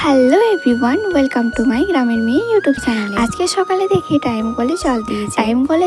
Hello everyone, welcome to my গ্রামের মেয়ে YouTube চ্যানেলে। আজকে সকালে দেখি টাইম কলে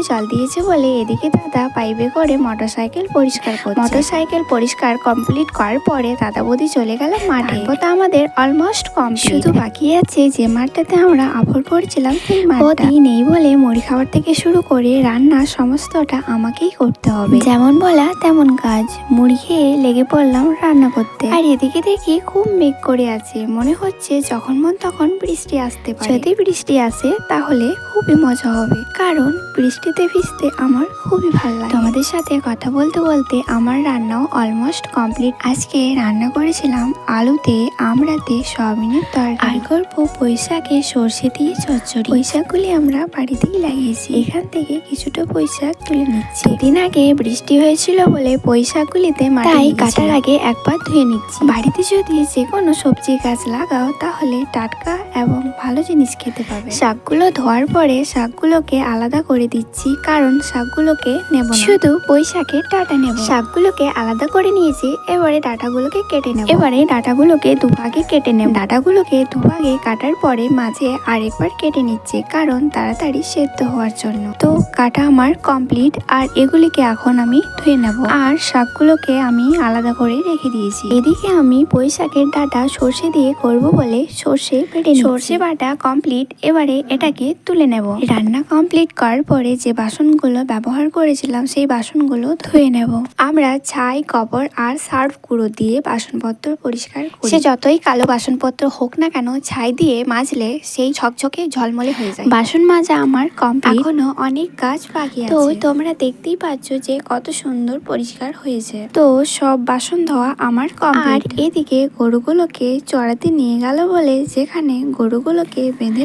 জল দিয়েছে বলে এদিকে দাদা পাইপে করে মোটরসাইকেল পরিষ্কার করছে। মোটরসাইকেল পরিষ্কার কমপ্লিট করার পরে দাদা বৌদি চলে গেল মাঠে। তো আমাদের অলমোস্ট কমপ্লিট, শুধু বাকি আছে যে মাঠটাতে আমরা আফর করছিলাম সেই মাঠটা। বৌদি নেই বলে মুড়ি খাবার থেকে শুরু করে রান্না সমস্তটা আমাকেই করতে হবে। যেমন বলা তেমন কাজ, মুড়ি খেয়ে লেগে পড়লাম রান্না করতে। আর এদিকে দেখি খুব মেঘ করে আছে, মনে হচ্ছে যখন মন তখন বৃষ্টি আসতে পারে। যদি বৃষ্টি আসে তাহলে খুবই মজা হবে, কারণ বৃষ্টিতে ভিজতে আমার খুবই ভালো লাগে। তোমাদের সাথে কথা বলতে বলতে আমার রান্নাও অলমোস্ট কমপ্লিট। আজকে রান্না করেছিলাম আলুতে আমড়াতে সয়াবিনের তরকারি, আর করবো পুঁইশাকে সর্ষে দিয়ে চচ্চড়ি। পুঁইশাকগুলি আমরা বাড়িতেই লাগিয়েছি, এখান থেকে কিছুটা পুঁইশাক তুলে নিচ্ছি। দুদিন আগে বৃষ্টি হয়েছিল বলে পুঁইশাকগুলিতে তাই কাটার আগে একবার ধুয়ে নিচ্ছি। বাড়িতে যদি যে কোনো সবজি গাছ লাগাও তাহলে টাটকা এবং ভালো জিনিস খেতে পাবে। শাকগুলো ধোয়ার পরে শাকগুলোকে আলাদা করে দিচ্ছি, কারণ শাকগুলোকে নেব না, শুধু পুঁই শাকের ডাঁটা নেব। শাকগুলোকে আলাদা করে নিয়েছি, এবারে ডাঁটাগুলোকে কেটে নেব। এবারে ডাঁটাগুলোকে দুভাগে কেটে নেব। ডাঁটাগুলোকে দুভাগে কাটার পরে মাঝে আরেকবার কেটে নিচ্ছি, কারণ তাড়াতাড়ি সেদ্ধ হওয়ার জন্য। তো কাটা আমার কমপ্লিট, আর এগুলিকে এখন আমি ধুয়ে নেব। আর শাকগুলোকে আমি আলাদা করে রেখে দিয়েছি। এদিকে আমি পুঁই শাকের ডাঁটা সর্ষে দিয়ে করব বলে সর্ষে বেটে নিচ্ছি। সর্ষে বাটা কমপ্লিট, এবারে এটাকে তুলে নেব। রান্না কমপ্লিট করার পরে যে বাসনগুলো ব্যবহার করেছিলাম সেই বাসনগুলো ধুয়ে নেব। আমরা ছাই, গোবর আর সার্ফ গুঁড়ো দিয়ে বাসনপত্র পরিষ্কার করি। সে যতই কালো বাসনপত্র হোক না কেন, ছাই দিয়ে মাজলে সেই ঝকঝকে ঝলমলে হয়ে যায়। বাসন মাজা আমার কমপ্লিট, এখনো অনেক কাজ বাকি আছে। তো তোমরা দেখতেই পাচ্ছ যে কত সুন্দর পরিষ্কার হয়েছে। তো সব বাসন ধোয়া আমার কমপ্লিট। আর এদিকে গরুগুলোকে চড়াতে নিয়ে গেল বলে যেখানে গরুগুলোকে বেঁধে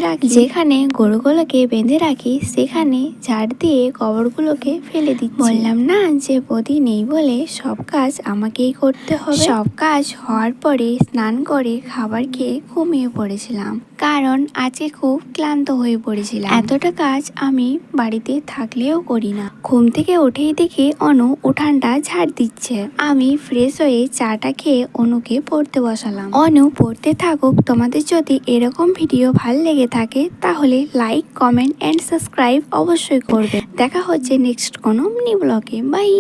রাখি সেখানে ঝাড় দিয়ে গোবরগুলোকে ফেলে দিচ্ছি। বললাম না যে বৌদি নেই বলে সব কাজ আমাকেই করতে হবে। সব কাজ হওয়ার পরে স্নান করে খাবার খেয়ে ঘুমিয়ে পড়েছিলাম, কারণ আজকে খুব ক্লান্ত হয়ে পড়েছিলাম। এতটা কাজ আমি বাড়িতে থাকলেও করি না। ঘুম থেকে উঠেই দেখি অনু উঠানটা ঝাড় দিচ্ছে। আমি ফ্রেশ হয়ে চাটা খেয়ে অনুকে পড়তে বসালাম। অনু পড়তে থাকুক। তোমাদের যদি এরকম ভিডিও ভালো লেগে থাকে তাহলে লাইক, কমেন্ট এন্ড সাবস্ক্রাইব অবশ্যই করবে। দেখা হচ্ছে নেক্সট কোনো মিনি ব্লগে। বাই।